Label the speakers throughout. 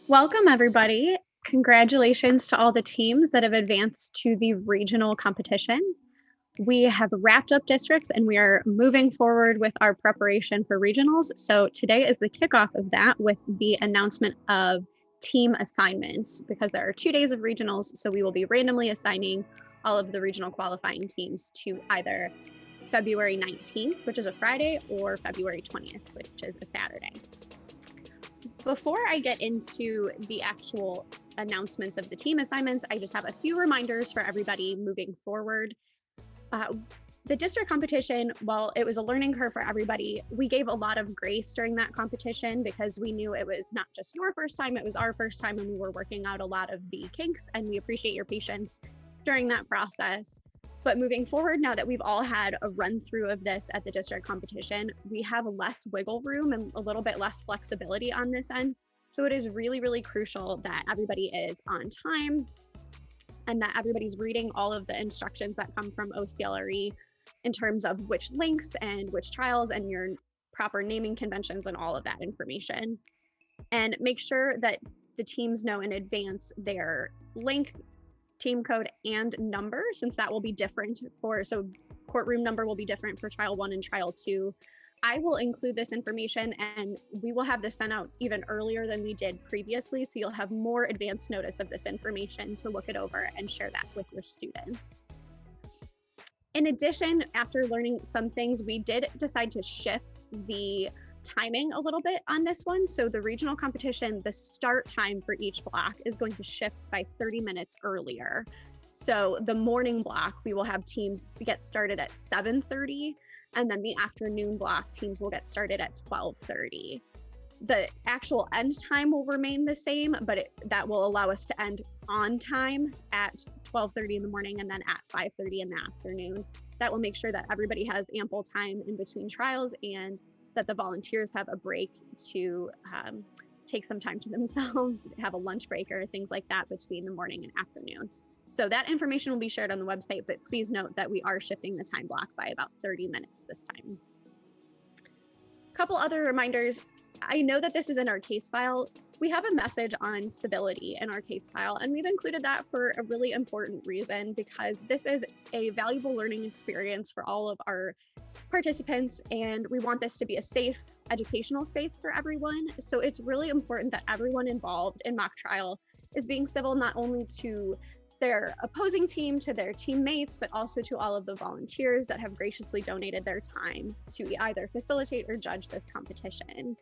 Speaker 1: Welcome, everybody. Congratulations to all the teams that have advanced to the regional competition. We have wrapped up districts and we are moving forward with our preparation for regionals. So today is the kickoff of that with the announcement of team assignments because there are 2 days of regionals. So we will be randomly assigning all of the regional qualifying teams to either February 19th, which is a Friday, or February 20th, which is a Saturday. Before I get into the actual announcements of the team assignments, I just have a few reminders for everybody moving forward. The district competition, while it was a learning curve for everybody, we gave a lot of grace during that competition because we knew it was not just your first time, it was our first time, and we were working out a lot of the kinks, and we appreciate your patience during that process. But moving forward, now that we've all had a run through of this at the district competition, we have less wiggle room and a little bit less flexibility on this end. So it is really, really crucial that everybody is on time and that everybody's reading all of the instructions that come from OCLRE in terms of which links and which trials and your proper naming conventions and all of that information. And make sure that the teams know in advance their link, team code, and number, since that will be different so courtroom number will be different for trial 1 and trial 2. I will include this information and we will have this sent out even earlier than we did previously, so you'll have more advanced notice of this information to look it over and share that with your students. In addition, after learning some things, we did decide to shift the timing a little bit on this one. So the regional competition, the start time for each block is going to shift by 30 minutes earlier. So the morning block, we will have teams get started at 7:30, and then the afternoon block teams will get started at 12:30. The actual end time will remain the same, but that will allow us to end on time at 12:30 in the morning and then at 5:30 in the afternoon. That will make sure that everybody has ample time in between trials and that the volunteers have a break to take some time to themselves, have a lunch break or things like that between the morning and afternoon. So that information will be shared on the website, but please note that we are shifting the time block by about 30 minutes this time. A couple other reminders. I know that this is in our case file. We have a message on civility in our case file, and we've included that for a really important reason because this is a valuable learning experience for all of our participants, and we want this to be a safe educational space for everyone. So it's really important that everyone involved in mock trial is being civil not only to their opposing team, to their teammates, but also to all of the volunteers that have graciously donated their time to either facilitate or judge this competition.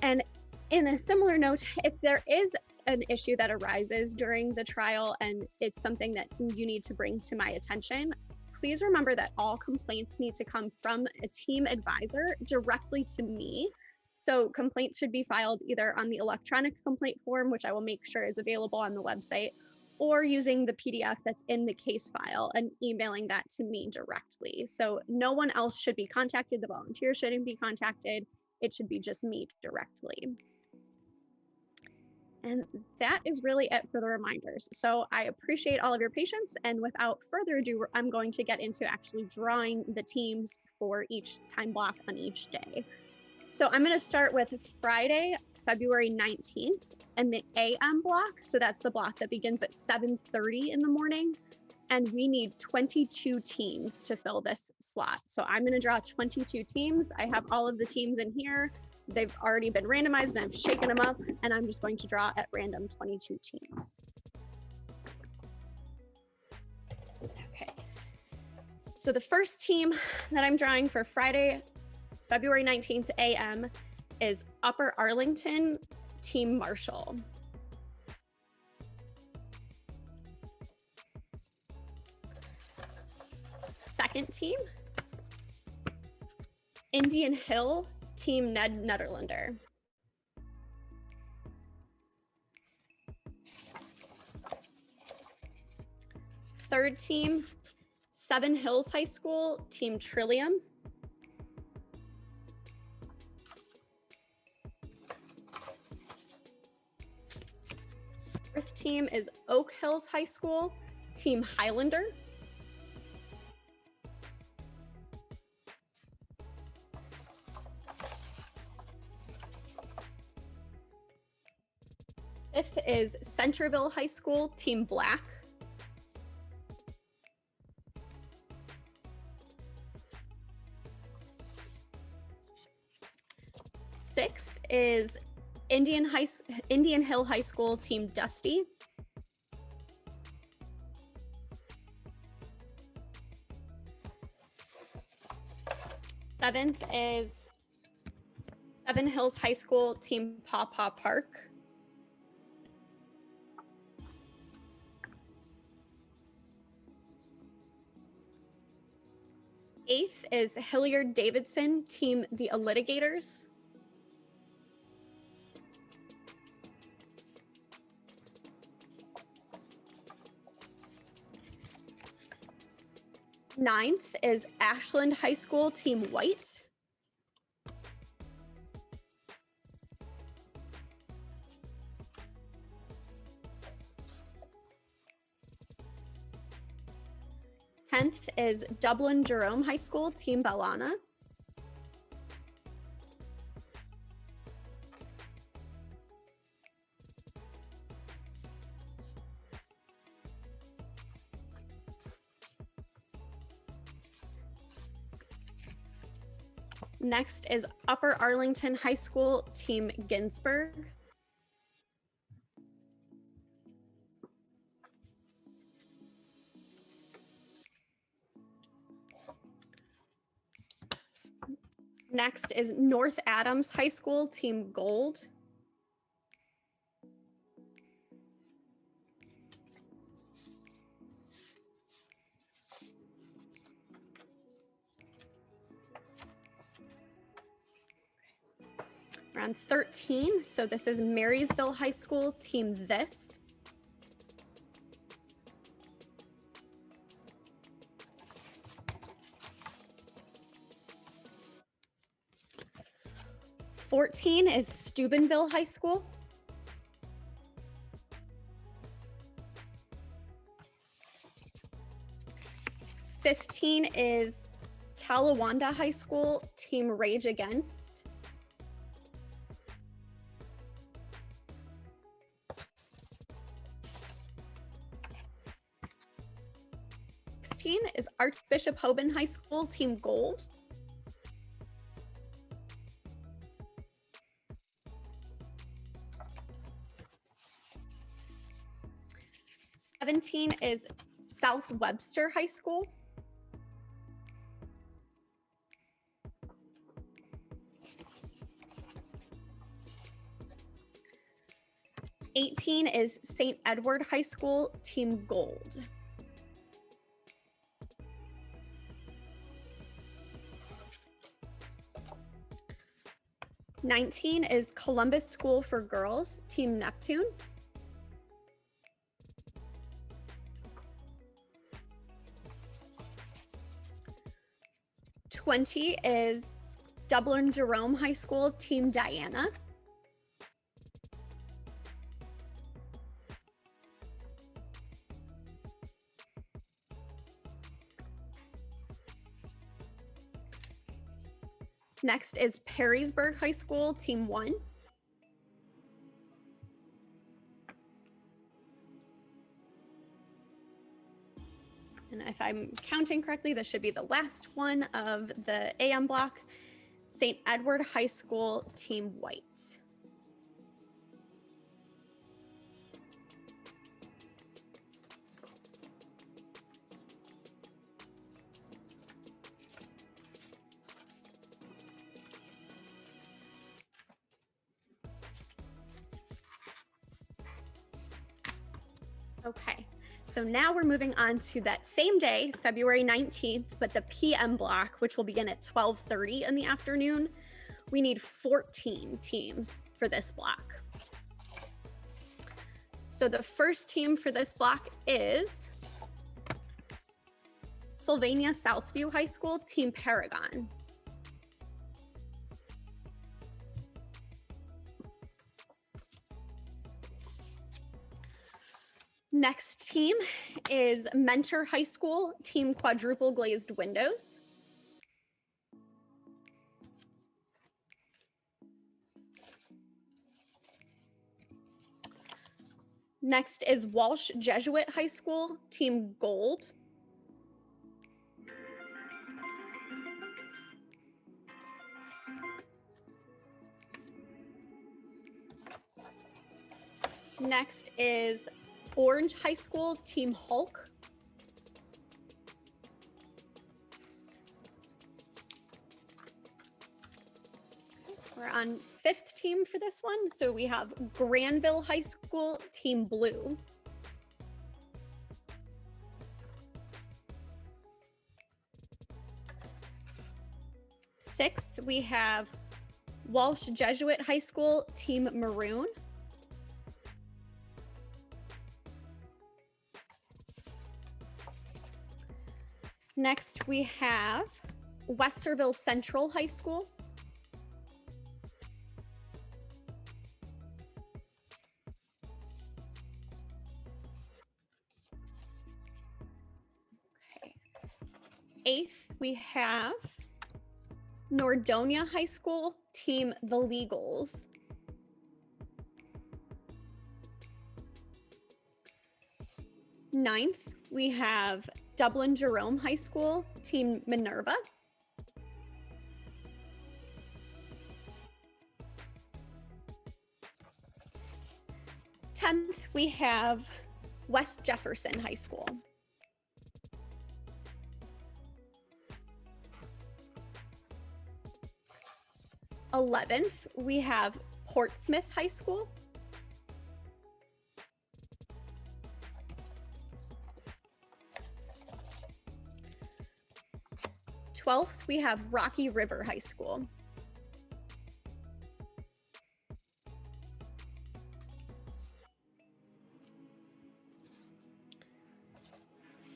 Speaker 1: And in a similar note, if there is an issue that arises during the trial and it's something that you need to bring to my attention, please remember that all complaints need to come from a team advisor directly to me. So complaints should be filed either on the electronic complaint form, which I will make sure is available on the website, or using the PDF that's in the case file and emailing that to me directly. So no one else should be contacted. The volunteers shouldn't be contacted. It should be just me directly. And that is really it for the reminders. So I appreciate all of your patience. And without further ado, I'm going to get into actually drawing the teams for each time block on each day. So I'm going to start with Friday, February 19th and the AM block. So that's the block that begins at 7:30 in the morning. And we need 22 teams to fill this slot. So I'm going to draw 22 teams. I have all of the teams in here. They've already been randomized and I've shaken them up, and I'm just going to draw at random 22 teams. Okay. So the first team that I'm drawing for Friday, February 19th AM is Upper Arlington Team Marshall. Second team, Indian Hill Team Ned Nederlander. Third team, Seven Hills High School Team Trillium. Fourth team is Oak Hills High School Team Highlander. Fifth is Centerville High School, Team Black. Sixth is Indian Hill High School, Team Dusty. Seventh is Seven Hills High School, Team Paw Paw Park. Eighth is Hilliard Davidson, Team The Litigators. Ninth is Ashland High School, Team White. 10th is Dublin Jerome High School, Team Bellana. Next is Upper Arlington High School, Team Ginsburg. Next is North Adams High School, Team Gold. We're on 13, so this is Marysville High School, Team This. '14 is Steubenville High School. '15 is Talawanda High School, Team Rage Against. '16 is Archbishop Hoban High School, Team Gold. '17 is South Webster High School. '18 is St. Edward High School, Team Gold. '19 is Columbus School for Girls, Team Neptune. '20 is Dublin Jerome High School, Team Diana. Next is Perrysburg High School, Team 1. And if I'm counting correctly, this should be the last one of the AM block. St. Edward High School, Team White. Okay, so now we're moving on to that same day, February 19th, but the PM block, which will begin at 12:30 in the afternoon. We need 14 teams for this block. So the first team for this block is Sylvania Southview High School, Team Paragon. Next team is Mentor High School, Team Quadruple Glazed Windows. Next is Walsh Jesuit High School, Team Gold. Next is Orange High School, Team Hulk. We're on 5th team for this one. So we have Granville High School, Team Blue. Sixth, we have Walsh Jesuit High School, Team Maroon. Next, we have Westerville Central High School. Okay. 8th, we have Nordonia High School, Team The Legals. Ninth, we have Dublin Jerome High School, Team Minerva. Tenth, we have West Jefferson High School. 11th, we have Portsmouth High School. 12th, we have Rocky River High School.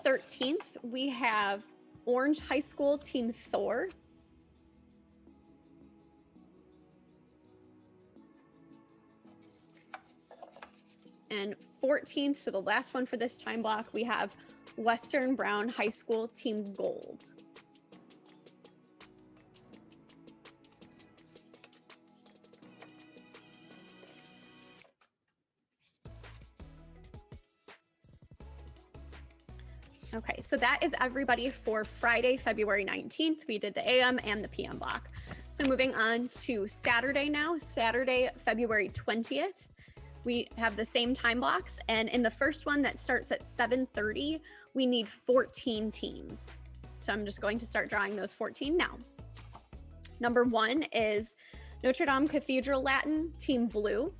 Speaker 1: 13th, we have Orange High School, Team Thor. And 14th, so the last one for this time block, we have Western Brown High School, Team Gold. Okay, so that is everybody for Friday, February 19th. We did the AM and the PM block. So moving on to Saturday now, Saturday, February 20th. We have the same time blocks, and in the first one that starts at 7:30, we need 14 teams. So I'm just going to start drawing those 14 now. Number 1 is Notre Dame Cathedral Latin, Team Blue.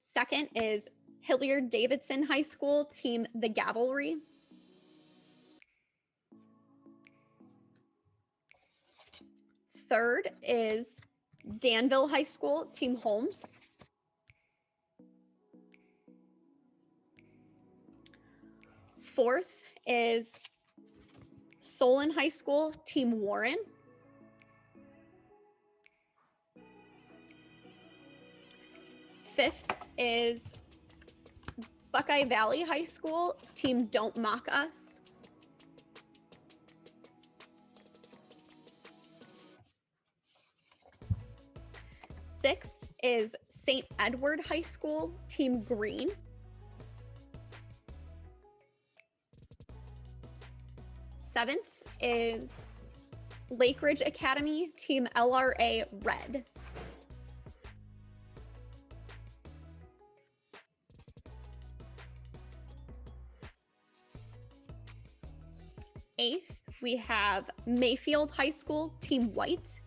Speaker 1: Second is Hilliard Davidson High School, Team The Cavalry. Third is Danville High School, Team Holmes. Fourth is Solon High School, Team Warren. Fifth is Buckeye Valley High School, Team Don't Mock Us. Sixth is St. Edward High School, Team Green. Seventh is Lake Ridge Academy, Team LRA Red. Eighth, we have Mayfield High School, Team White.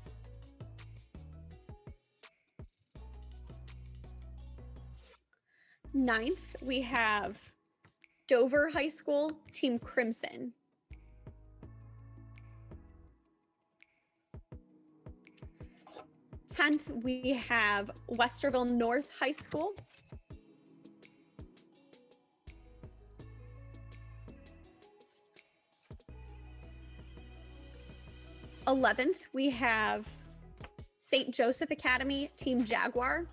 Speaker 1: Ninth, we have Dover High School, Team Crimson. 10th, we have Westerville North High School. 11th, we have St. Joseph Academy, Team Jaguar.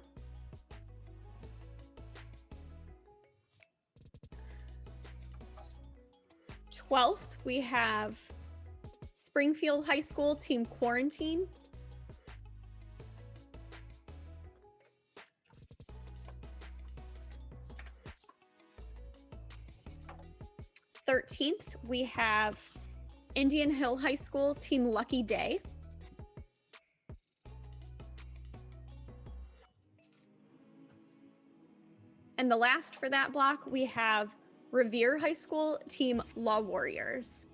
Speaker 1: 12th, we have Springfield High School, Team Quarantine. 13th, we have Indian Hill High School, Team Lucky Day. And the last for that block, we have Revere High School, Team Law Warriors.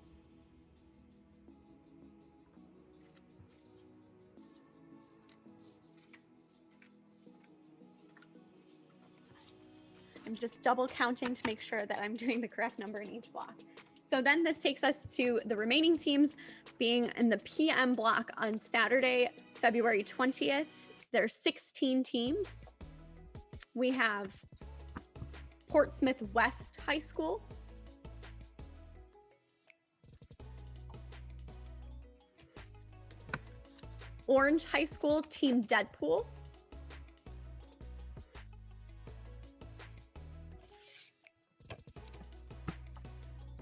Speaker 1: I'm just double counting to make sure that I'm doing the correct number in each block. So then this takes us to the remaining teams being in the PM block on Saturday, February 20th. There's 16 teams. We have Portsmouth West High School, Orange High School, Team Deadpool,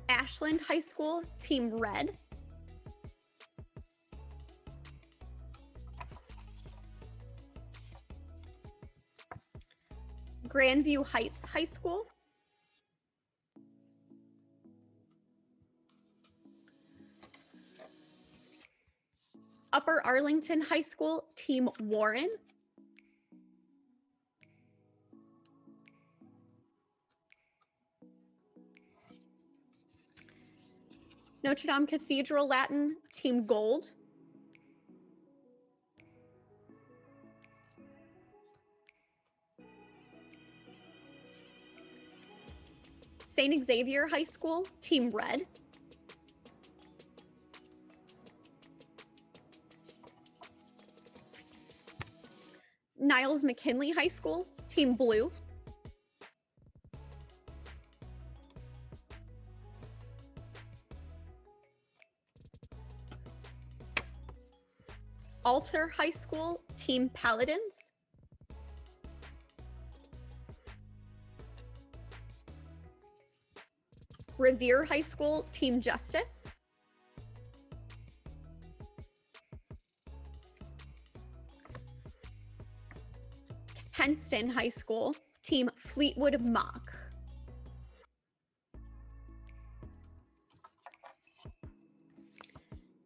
Speaker 1: Ashland High School, Team Red, Grandview Heights High School, Upper Arlington High School, Team Warren, Notre Dame Cathedral Latin, Team Gold, St. Xavier High School, Team Red, Niles McKinley High School, Team Blue, Alter High School, Team Paladins, Revere High School, Team Justice, Kenston High School, Team Fleetwood Mock,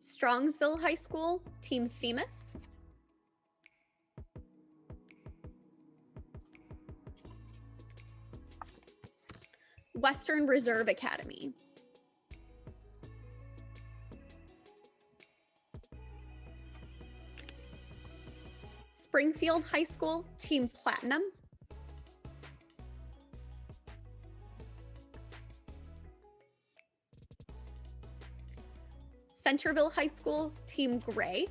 Speaker 1: Strongsville High School, Team Themis, Western Reserve Academy, Springfield High School, Team Platinum, Centerville High School, Team Gray,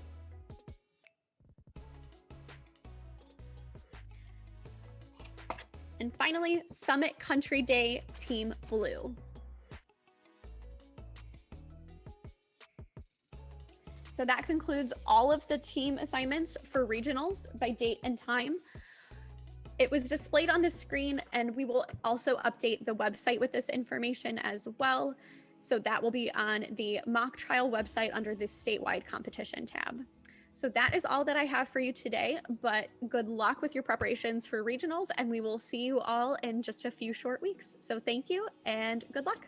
Speaker 1: and finally, Summit Country Day, Team Blue. So that concludes all of the team assignments for regionals by date and time. It was displayed on the screen, and we will also update the website with this information as well. So that will be on the mock trial website under the statewide competition tab. So that is all that I have for you today, but good luck with your preparations for regionals, and we will see you all in just a few short weeks. So thank you and good luck.